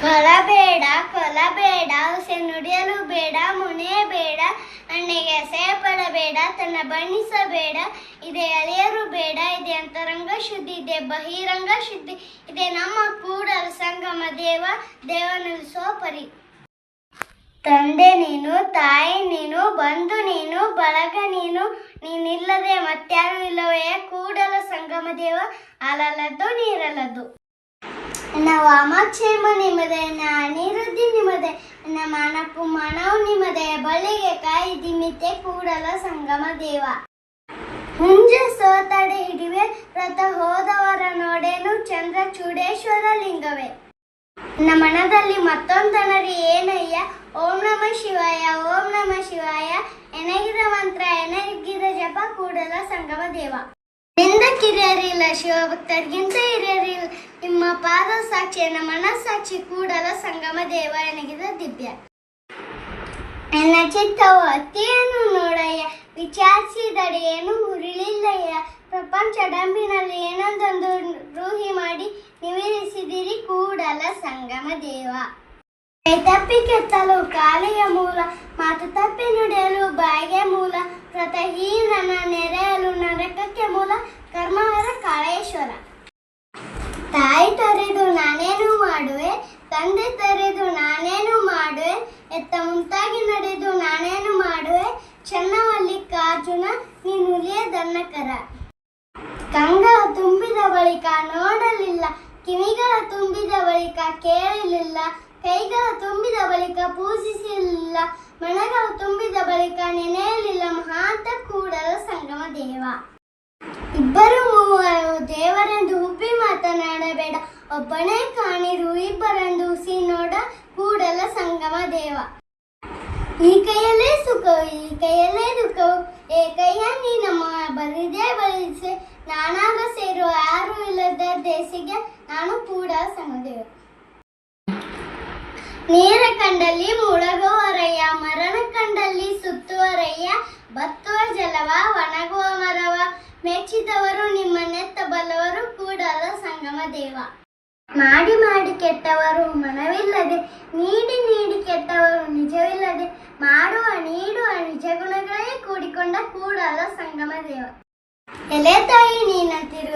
ಕೊಲಬೇಡ ಕೊಲಬೇಡ ಹುಸೆ ನುಡಿಯಲು ಬೇಡ ಮುನೆ ಬೇಡ ಅಣ್ಣೆಗೆ ಅಸಹ್ಯ ಪಡಬೇಡ ತನ್ನ ಬಣ್ಣಿಸಬೇಡ ಇದೆ ಅಳಿಯರು ಬೇಡ ಇದೆ ಅಂತರಂಗ ಶುದ್ಧಿ ಇದೆ ಬಹಿರಂಗ ಶುದ್ಧಿ ಇದೆ ನಮ್ಮ ಕೂಡಲ ಸಂಗಮ ದೇವ ನಿಲ್ಲಿಸೋ ಪರಿ. ತಂದೆ ನೀನು ತಾಯಿ ನೀನು ಬಂಧು ನೀನು ಬಳಗ ನೀನಿಲ್ಲದೆ ಮತ್ಯಾರು ಇಲ್ಲವೇ ಕೂಡಲ ಸಂಗಮ ದೇವ ಹಾಲಲ್ಲದ್ದು ನೀರಲ್ಲದ್ದು. ನನ್ನ ವಾಮಕ್ಷೇಮ ನಿಮ್ಮದೆ ನನ್ನ ಅನಿರುದ್ಧಿ ನಿಮ್ಮದೆ ನನ್ನ ಮಾನಪ್ಪು ಮಾನವು ನಿಮ್ಮದೆ ಬಳಿಗೆ ಕಾಯ್ದಿಮಿತೆ ಕೂಡಲ ಸಂಗಮ ದೇವ. ಹುಂಜ ಸೋತಡೆ ಹಿಡಿವೆ ರಥ ಹೋದವರ ನೋಡೇನು ಚಂದ್ರ ಚೂಡೇಶ್ವರ ಲಿಂಗವೇ. ನನ್ನ ಮನದಲ್ಲಿ ಮತ್ತೊಂದನರಿ ಏನಯ್ಯ ಓಂ ನಮ ಶಿವಾಯ ಓಂ ನಮ ಶಿವಾಯ ಎನಗಿರ ಮಂತ್ರ ಎನಗಿರ ಜಪ ಕೂಡಲ ಸಂಗಮ ದೇವ. ನಿಂದ ಕಿರಿಯರಿಲ್ಲ ಶಿವಭಕ್ತರಿಗಿಂತ ಹಿರಿಯರಿಲ್ಲ ನಿಮ್ಮ ಪಾದ ಸಾಕ್ಷಿ ನನ್ನ ಮನಸ್ಸಾಕ್ಷಿ ಕೂಡಲ ಸಂಗಮ ದೇವ ಎನಗಿದ ದಿವ್ಯ. ನನ್ನ ಚಿತ್ತವು ಅತ್ತಿಯನ್ನು ನೋಡಯ್ಯ ವಿಚಾರಿಸಿದಡೆ ಏನು ಉರುಳಿಲ್ಲಯ್ಯ ಪ್ರಪಂಚ ಡಂಬಿನಲ್ಲಿ ಏನೊಂದೊಂದು ರೂಹಿ ಮಾಡಿ ನಿವೇರಿಸಿದಿರಿ ಕೂಡಲ ಸಂಗಮ ದೇವ. ಕೈ ತಪ್ಪಿ ಕೆತ್ತಲು ಕಾಲಿಗೆ ಮೂಲ ಮಾತು ತಪ್ಪಿ ನುಡಿಯಲು ಬಾಯಿಗೆ ಮೂಲ ವ್ರತಹೀನನ ನೆರೆಯಲು ನರಕಕ್ಕೆ ಮೂಲ ಕರ್ಮವರ ಕಾಳೇಶ್ವರ. ತಾಯಿ ತೊರೆದು ನಾನೇನು ಮಾಡುವೆ ತಂದೆ ತೊರೆದು ನಾನೇನು ಮಾಡುವೆ ಎತ್ತ ಮುಂತಾಗಿ ನಡೆದು ನಾನೇನು ಮಾಡುವೆ ಚನ್ನಮಲ್ಲಿಕಾರ್ಜುನ ನೀನುಲಿಯ ದನ್ನಕರ. ಕಂಗಳ ತುಂಬಿದ ಬಳಿಕ ನೋಡಲಿಲ್ಲ ಕಿವಿಗಳ ತುಂಬಿದ ಬಳಿಕ ಕೇಳಲಿಲ್ಲ ಕೈಗಳ ತುಂಬಿದ ಬಳಿಕ ಪೂಜಿಸಲಿಲ್ಲ ಮನಗಳು ತುಂಬಿದ ಬಳಿಕ ನೆನೆಯಲಿಲ್ಲ ಮಹಾಂತ ಕೂಡಲ ಸಂಗಮ ದೇವ. ಇಬ್ಬರು ಮೂವರು ದೇವರೆಂದು ಉಬ್ಬಿ ಮಾತನಾಡಬೇಡ ಒಬ್ಬನೇ ಕಾಣಿರು ಇಬ್ಬರೆಂದು ಹುಸಿ ನೋಡ ಕೂಡಲ ಸಂಗಮ ದೇವ. ಈ ಕೈಯಲ್ಲೇ ಸುಖವು ಈ ಕೈಯಲ್ಲೇ ದುಃಖವು ಏಕಯ್ಯ ನೀ ನಮ್ಮ ಬರಿದೇ ಬಲಿಸೆ ನಾನಾಗ ಸೇರುವ ಯಾರು ಇಲ್ಲದ ದೇಶಿಗೆ ನಾನು ಕೂಡಲ ಸಂಗಮ ದೇವ. ನೀರ ಕಂಡಲ್ಲಿ ಮುಳಗುವರಯ್ಯ ಮರಣ ಕಂಡಲ್ಲಿ ಸುತ್ತುವರಯ್ಯ ಬತ್ತುವ ಜಲವ ಒಣಗುವ ಮರವ ಮೆಚ್ಚಿದವರು ನಿಮ್ಮನ್ನೆತ್ತ ಬಲ್ಲವರು ಕೂಡಲ ಸಂಗಮ ದೇವ. ಮಾಡಿ ಮಾಡಿ ಕೆಟ್ಟವರು ಮನವಿಲ್ಲದೆ ನೀಡಿ ನೀಡಿ ಕೆಟ್ಟವರು ನಿಜವಿಲ್ಲದೆ ಮಾಡುವ ನೀಡುವ ನಿಜ ಗುಣಗಳೇ ಕೂಡಿಕೊಂಡ ಕೂಡಲ ಸಂಗಮ ದೇವ. ಎಲೆ ತಾಯಿ ನೀನಂತಿರು